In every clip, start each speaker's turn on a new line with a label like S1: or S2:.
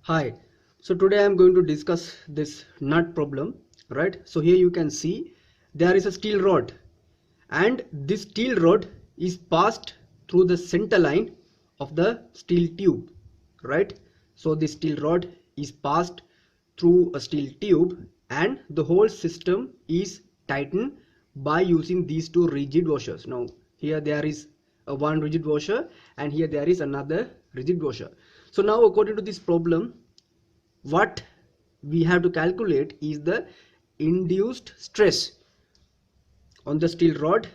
S1: Hi, so today I am going to discuss this nut problem, right? So here you can see there is a steel rod and this steel rod is passed through the center line of the steel tube, right? So this steel rod is passed through a steel tube and the whole system is tightened by using these two rigid washers. Now here there is one rigid washer and here there is another rigid washer. So now according to this problem, what we have to calculate is the induced stress on the steel rod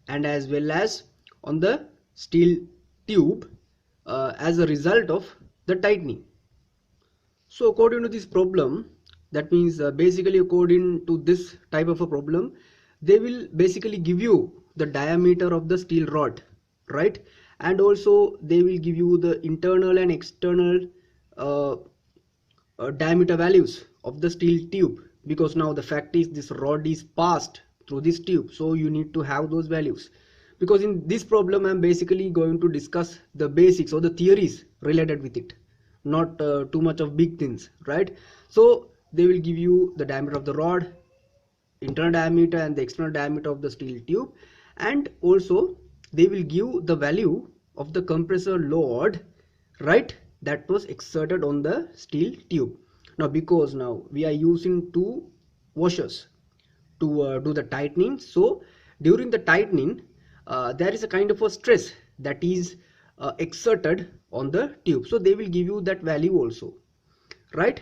S1: and as well as on the steel tube as a result of the tightening. So according to this problem, that means basically according to this type of a problem, they will basically give you the diameter of the steel rod, right? And also they will give you the internal and external diameter values of the steel tube, because now the fact is this rod is passed through this tube, so you need to have those values. Because in this problem I'm basically going to discuss the basics or the theories related with it, not too much of big things, right? So they will give you the diameter of the rod, internal diameter and the external diameter of the steel tube, and also they will give the value of the compressor load, right, that was exerted on the steel tube. Now because now we are using two washers to do the tightening, so during the tightening there is a kind of a stress that is exerted on the tube, so they will give you that value also, right?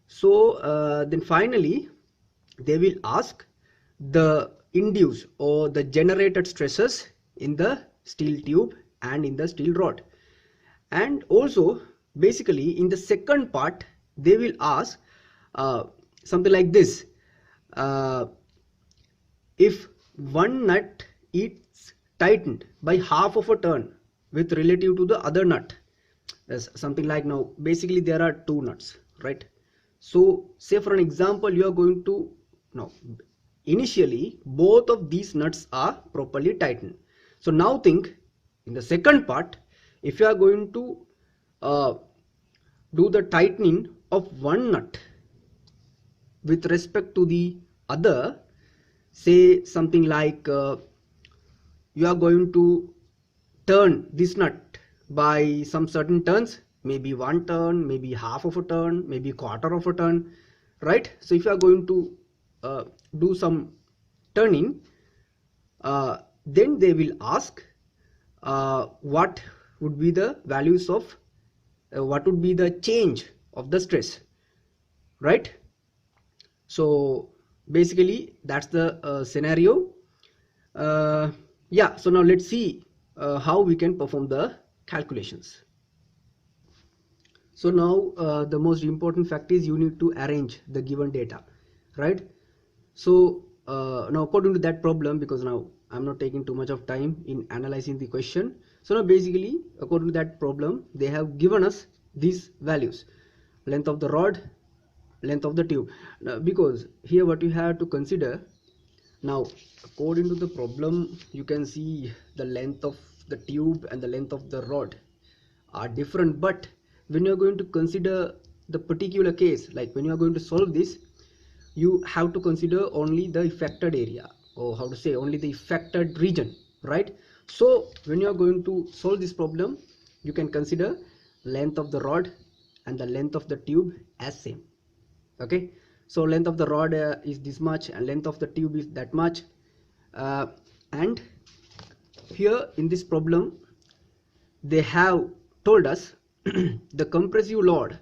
S1: So then finally they will ask the induced or the generated stresses in the steel tube and in the steel rod. And also basically in the second part they will ask something like this: if one nut is tightened by half of a turn with relative to the other nut, as something like, now basically there are two nuts, right? So say for an example you are going to, now initially both of these nuts are properly tightened. So now think in the second part, if you are going to do the tightening of one nut with respect to the other, say something like you are going to turn this nut by some certain turns, maybe one turn, maybe half of a turn, maybe quarter of a turn, right? So if you are going to do some turning, then they will ask what would be the values of what would be the change of the stress, right? So basically that's the scenario. Yeah, so now let's see how we can perform the calculations. So now the most important fact is you need to arrange the given data, right? So now according to that problem, because now I'm not taking too much of time in analyzing the question, so now basically according to that problem they have given us these values: length of the rod, length of the tube. Now, because here what you have to consider, now according to the problem you can see the length of the tube and the length of the rod are different, but when you are going to consider the particular case, like when you are going to solve this, you have to consider only the affected area, or how to say, only the affected region, right? So when you are going to solve this problem, you can consider length of the rod and the length of the tube as same. Okay, so length of the rod is this much and length of the tube is that much, and here in this problem they have told us the compressive load,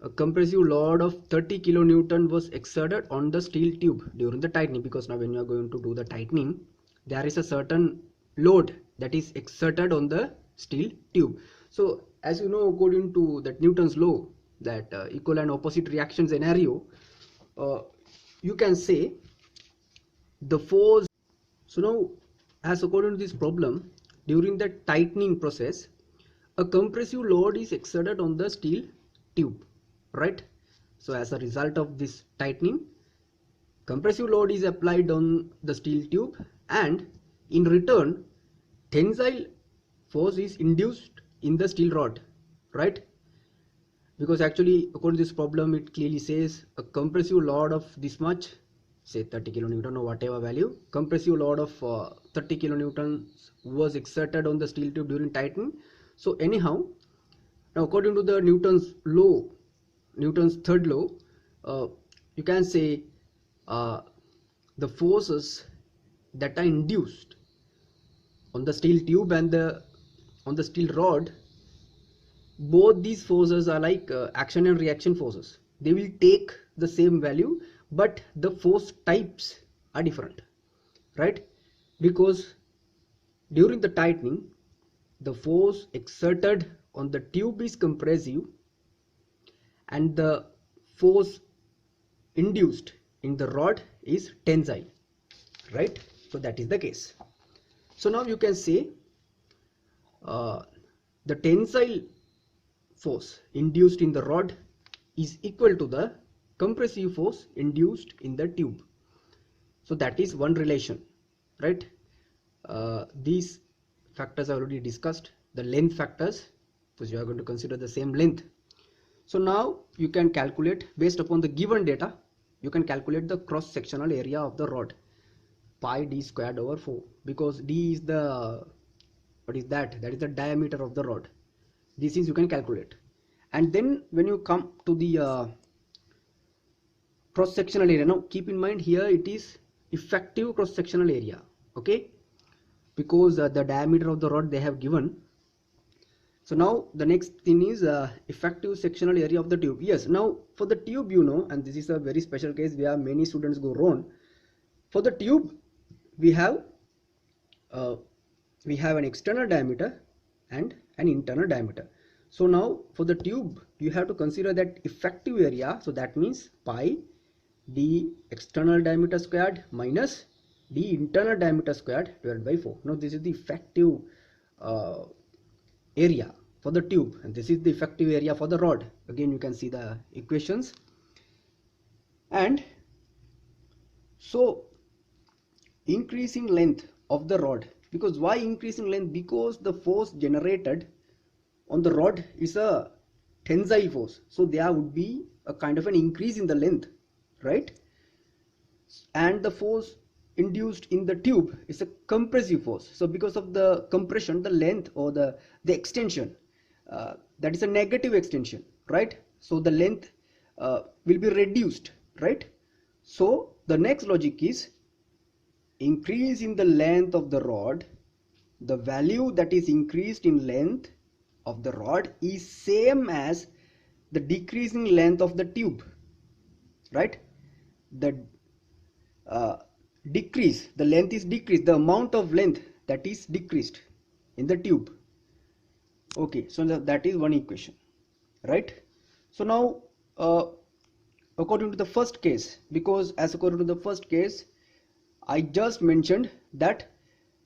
S1: a compressive load of 30 kilonewton was exerted on the steel tube during the tightening, because now when you are going to do the tightening there is a certain load that is exerted on the steel tube. So as you know, according to that Newton's law, that equal and opposite reaction scenario, you can say the force. So now as according to this problem, during the tightening process a compressive load is exerted on the steel tube, right? So as a result of this tightening, compressive load is applied on the steel tube, and in return tensile force is induced in the steel rod, right? because actually according to this problem it clearly says a compressive load of this much, say 30 kilonewton or whatever value, compressive load of 30 kilonewtons was exerted on the steel tube during tightening. So anyhow, now according to the Newton's law, Newton's third law, you can say the forces that are induced on the steel tube and on the steel rod, both these forces are like action and reaction forces. They will take the same value, but the force types are different, right? Because during the tightening, the force exerted on the tube is compressive and the force induced in the rod is tensile, right? So that is the case. So now you can say the tensile force induced in the rod is equal to the compressive force induced in the tube. So that is one relation, right? These factors are already discussed, the length factors, because you are going to consider the same length. So now you can calculate, based upon the given data, you can calculate the cross sectional area of the rod, pi d squared over 4, because d is the, what is that is the diameter of the rod. These things you can calculate, and then when you come to the cross sectional area, now keep in mind here it is effective cross sectional area, okay, because the diameter of the rod they have given. So now the next thing is effective sectional area of the tube. Yes, now for the tube, you know, and this is a very special case where many students go wrong. For the tube we have an external diameter and an internal diameter. So now for the tube you have to consider that effective area, so that means pi d external diameter squared minus d internal diameter squared divided by 4. Now this is the effective area for the tube, and this is the effective area for the rod. Again you can see the equations. And so increasing length of the rod, because why increasing length? Because the force generated on the rod is a tensile force, so there would be a kind of an increase in the length, right? And the force induced in the tube is a compressive force, so because of the compression, the length or the extension, that is a negative extension, right? So the length will be reduced, right? So the next logic is increase in the length of the rod, the value that is increased in length of the rod is same as the decreasing length of the tube, right? The decrease, the length is decreased, the amount of length that is decreased in the tube. Okay, so that is one equation, right? So now according to the first case, because as according to the first case I just mentioned that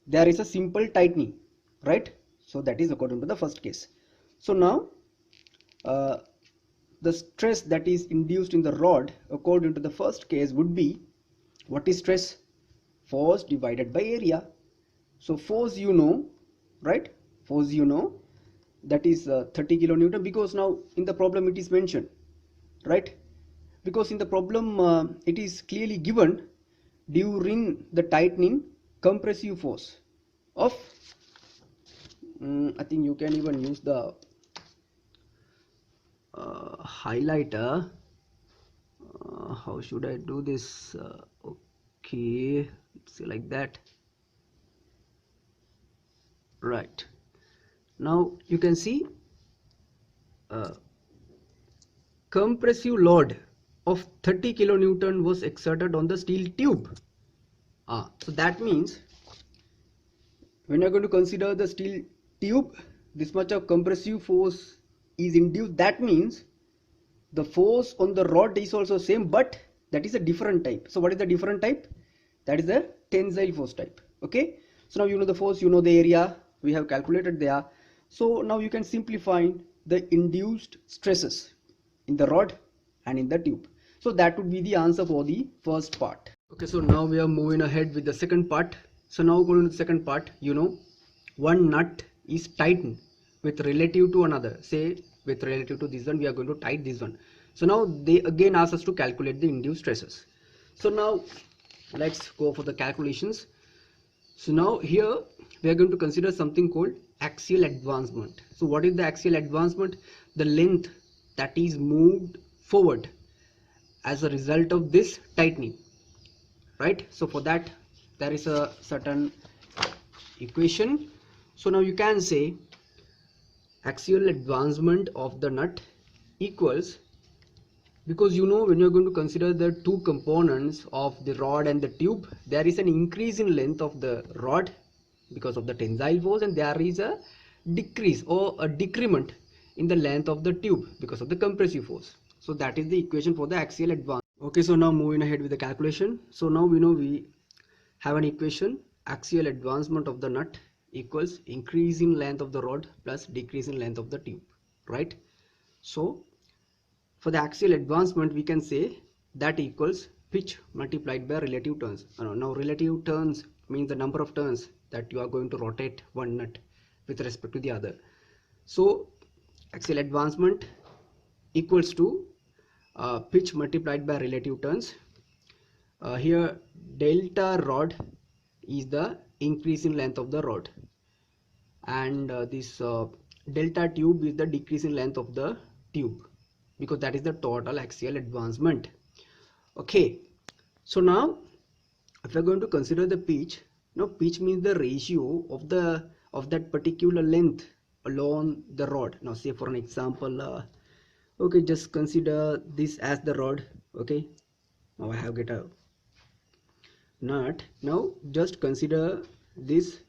S1: there is a simple tightening, right? So that is according to the first case. So now the stress that is induced in the rod according to the first case would be, what is stress? Force divided by area. So force you know, right? Force you know, that is 30 kilonewton, because now in the problem it is mentioned, right? Because in the problem it is clearly given during the tightening compressive force of I think you can even use the highlighter. How should I do this? Okay, let's say like that. Right, now you can see compressive load of 30 kilonewton was exerted on the steel tube. So that means when you are going to consider the steel tube, this much of compressive force is induced. That means the force on the rod is also same, but that is a different type. So what is the different type? That is the tensile force type. Okay, so now you know the force, you know the area, we have calculated there. So now you can simplify the induced stresses in the rod and in the tube. So that would be the answer for the first part. Okay, so now we are moving ahead with the second part. So now going to the second part, you know, one nut is tightened with relative to another. Say with relative to this one, we are going to tighten this one. So now they again ask us to calculate the induced stresses. So now let's go for the calculations. So now here we are going to consider something called axial advancement. So what is the axial advancement? The length that is moved forward as a result of this tightening, right? So for that there is a certain equation. So now you can say axial advancement of the nut equals, because you know when you're going to consider the two components of the rod and the tube, there is an increase in length of the rod because of the tensile force, and there is a decrease or a decrement in the length of the tube because of the compressive force. So that is the equation for the axial advancement. Okay, so now moving ahead with the calculation. So now we know we have an equation: axial advancement of the nut equals increase in length of the rod plus decrease in length of the tube, right? So for the axial advancement we can say that equals pitch multiplied by relative turns. Now relative turns means the number of turns that you are going to rotate one nut with respect to the other. So axial advancement equals to pitch multiplied by relative turns. Here delta rod is the increase in length of the rod, and this delta tube is the decrease in length of the tube, because that is the total axial advancement. Okay, so now if we are going to consider the pitch, now pitch means the ratio of that particular length along the rod. Now say for an example, okay, just consider this as the rod. Okay, now I have get a nut. Now just consider this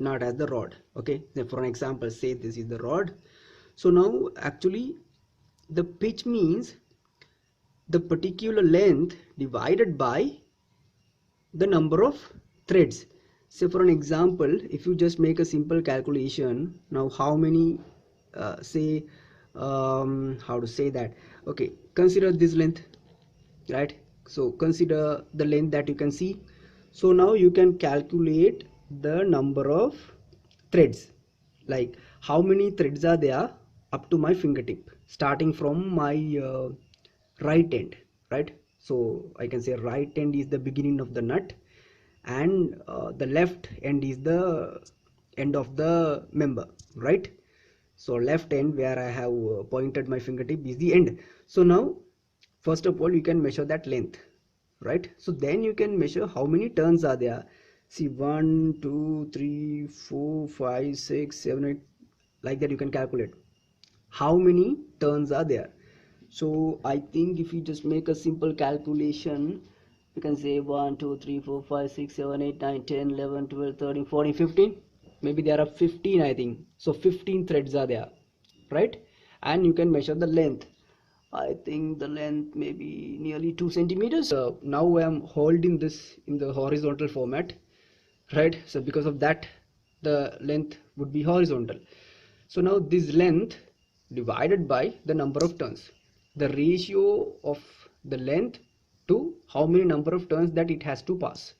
S1: nut as the rod. Okay, then for an example, say this is the rod. So now actually the pitch means the particular length divided by the number of threads. Say for an example, if you just make a simple calculation, now how many how to say that, okay, consider this length, right? So consider the length that you can see. So now you can calculate the number of threads, like how many threads are there up to my fingertip, starting from my right end, right? So I can say right end is the beginning of the nut, and the left end is the end of the member, right? So left end where I have pointed my fingertip is the end. So now first of all you can measure that length, right? So then you can measure how many turns are there. See, 1 2 3 4 5 6 7 8, like that you can calculate how many turns are there. So I think if you just make a simple calculation, you can say 1 2 3 4 5 6 7 8 9 10 11 12 13 14 15, maybe there are 15, I think. So 15 threads are there, right? And you can measure the length. I think the length may be nearly 2 centimeters. Now I am holding this in the horizontal format, right? So because of that the length would be horizontal. So now this length divided by the number of turns, the ratio of the length to how many number of turns that it has to pass,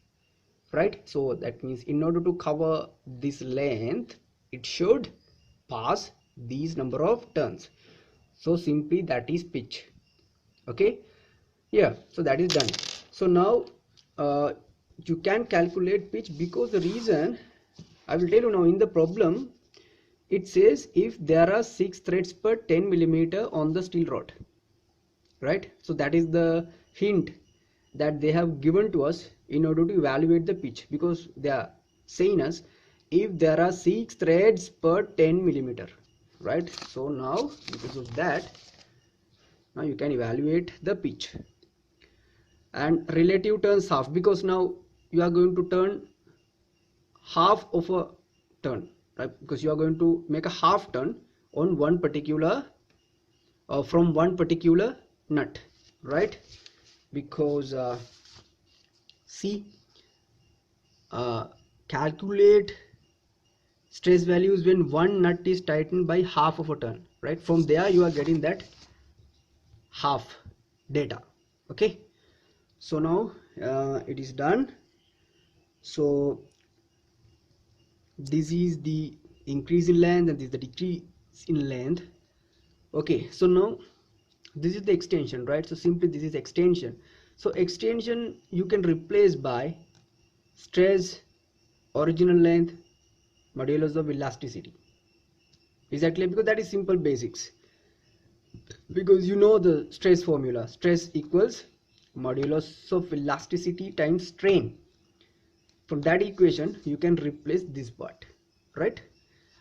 S1: right? So that means in order to cover this length, it should pass these number of turns. So simply that is pitch. Okay, yeah, so that is done. So now you can calculate pitch, because the reason I will tell you now. In the problem it says if there are 6 threads per 10 millimeter on the steel rod, right? So that is the hint that they have given to us in order to evaluate the pitch, because they are saying us if there are 6 threads per 10 millimeter, right? So now because of that, now you can evaluate the pitch. And relative turns half, because now you are going to turn half of a turn, right? Because you are going to make a half turn on one particular from one particular nut, right? Because see, calculate stress values when one nut is tightened by half of a turn, right? From there you are getting that half data. Okay, so now it is done. So this is the increase in length and this is the decrease in length Okay, so now this is the extension, right? So simply this is extension. So extension you can replace by stress, original length, modulus of elasticity. Exactly, because that is simple basics. Because you know the stress formula, stress equals modulus of elasticity times strain. From that equation you can replace this part, right?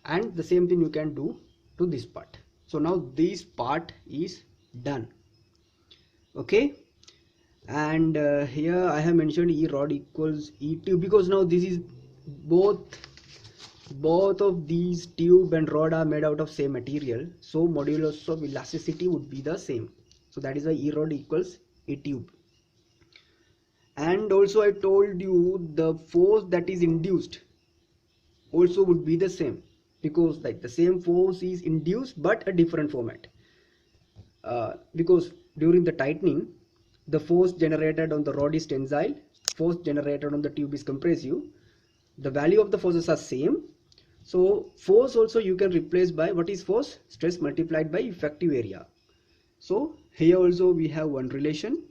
S1: And the same thing you can do to this part. So now this part is done. Okay, and here I have mentioned E rod equals E tube, because now this is both of these tube and rod are made out of same material, so modulus of elasticity would be the same. So that is why E rod equals E tube. And also I told you the force that is induced also would be the same, because like the same force is induced but a different format. Because during the tightening the force generated on the rod is tensile, force generated on the tube is compressive. The value of the forces are same, so force also you can replace by what is force? Stress multiplied by effective area. So here also we have one relation.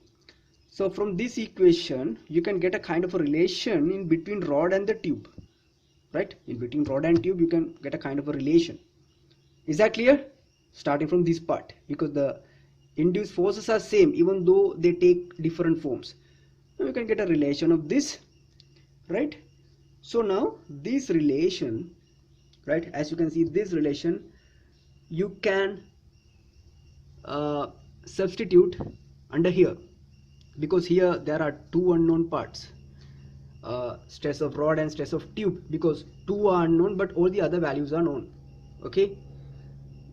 S1: So from this equation you can get a kind of a relation in between rod and the tube, right? In between rod and tube you can get a kind of a relation. Is that clear? Starting from this part, because the induced forces are same even though they take different forms. Now you can get a relation of this, right? So now this relation, right, as you can see this relation you can substitute under here, because here there are two unknown parts, stress of rod and stress of tube, because two are unknown but all the other values are known. Okay,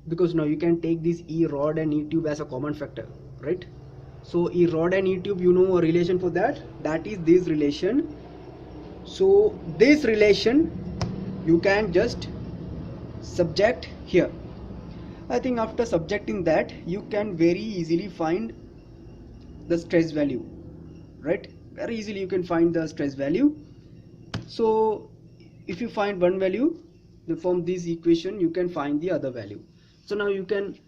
S1: because now you can take this E rod and E tube as a common factor, right? So E rod and E tube, you know a relation for that, that is this relation. So this relation you can just subject here. I think after subjecting that you can very easily find the stress value, right? Very easily you can find the stress value. So if you find one value, then from this equation you can find the other value. So now you can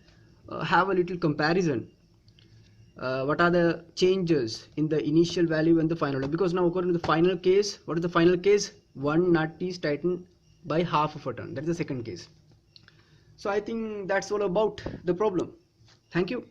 S1: have a little comparison. What are the changes in the initial value and the final value? Because now according to the final case, what is the final case? One nut is tightened by half of a turn. That is the second case. So I think that's all about the problem. Thank you.